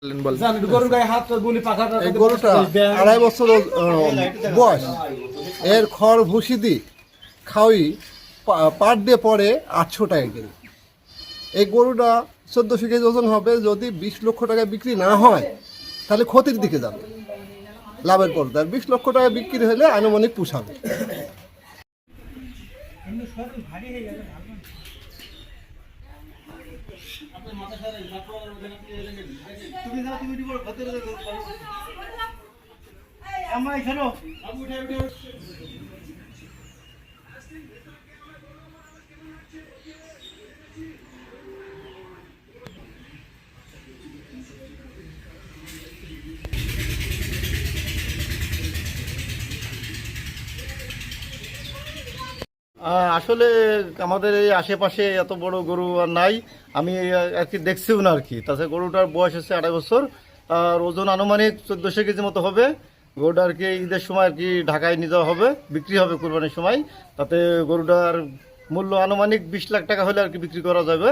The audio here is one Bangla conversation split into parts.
এই গরুটা 2.5 বছর বয়স। এর খড় ভুসি দি খাওয়াই পার ডে পরে 800 টাকা কেজি। এই গরুটা 1400 কেজি ওজন হবে। যদি 20 লক্ষ টাকা বিক্রি না হয় তাহলে ক্ষতির দিকে যাবে, লাভের পর্দা। 20 লক্ষ টাকা বিক্রি হলে আনুমানিক পুষাবে। আসলে আমাদের এই আশেপাশে এত বড় গরু আর নাই, আমি আর কি দেখছিও না আর কি। তাছাড়া গরুটার বয়স হচ্ছে 2.5 বছর, আর ওজন আনুমানিক 1400 কেজি মতো হবে। গরুটা আর কি ঈদের সময় আর কি ঢাকায় নিয়ে যাওয়া হবে, বিক্রি হবে কুরবানির সময়। তাতে গরুটার মূল্য আনুমানিক 20 লাখ টাকা হলে আর কি বিক্রি করা যাবে।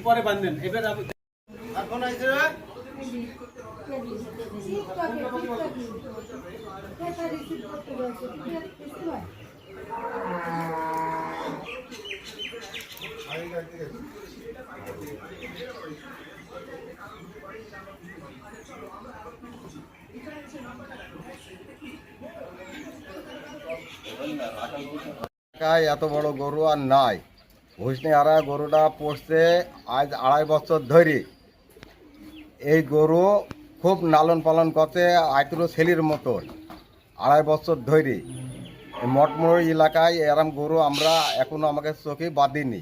পরে বাঁধবেন এবার এত বড় গরু আর নাই। ভুসনি আরা গরুটা পড়ছে আজ 2.5 বছর ধরে। এই গরু খুব লালন পালন করতে আইতুলো ছেলির মতন 2.5 বছর ধরে। মঠমোড় এলাকায় এরম গরু আমরা এখনো আমাকে চোখে বাঁধিনি।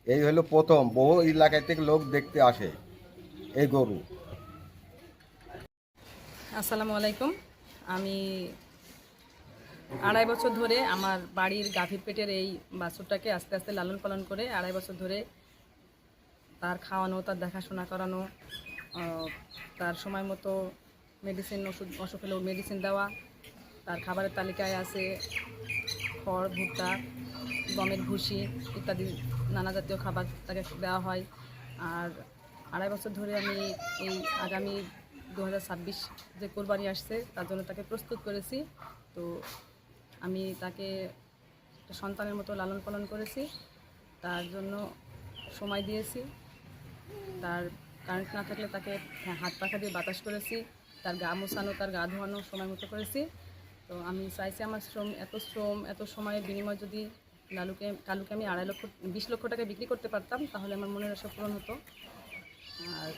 এই হলো প্রথম। বহু এলাকায় থেকে লোক দেখতে আসে এই গরু। আসসালামু আলাইকুম। আমি 2.5 বছর ধরে আমার বাড়ির গাভীর পেটের এই বাছুরটাকে আস্তে আস্তে লালন পালন করে 2.5 বছর ধরে তার খাওয়ানো, তার দেখাশোনা করানো, তার সময় মতো মেডিসিন, অসুখ হলেও মেডিসিন দেওয়া। তার খাবারের তালিকায় আছে খড়, ভুট্টা, গমের ভুসি ইত্যাদি নানা জাতীয় খাবার তাকে দেওয়া হয়। আর 2.5 বছর ধরে আমি এই আগামী 2026 যে কোরবানি আসছে তার জন্য তাকে প্রস্তুত করেছি। তো আমি তাকে একটা সন্তানের মতো লালন পালন করেছি, তার জন্য সময় দিয়েছি। তার কারেন্ট না থাকলে তাকে হাত পাখা দিয়ে বাতাস করেছি, তার গা মোছানো, তার গা ধোয়ানো সময় মতো করেছি। তো আমি চাইছি আমার এত সময়ের বিনিময়ে যদি কালুকে আমি 20 লক্ষ টাকায় বিক্রি করতে পারতাম তাহলে আমার মনের আশা পূরণ হতো। আর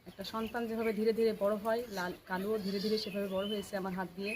একটা সন্তান যেভাবে ধীরে ধীরে বড় হয়, কালুও ধীরে ধীরে সেভাবে বড় হয়েছে আমার হাত দিয়ে।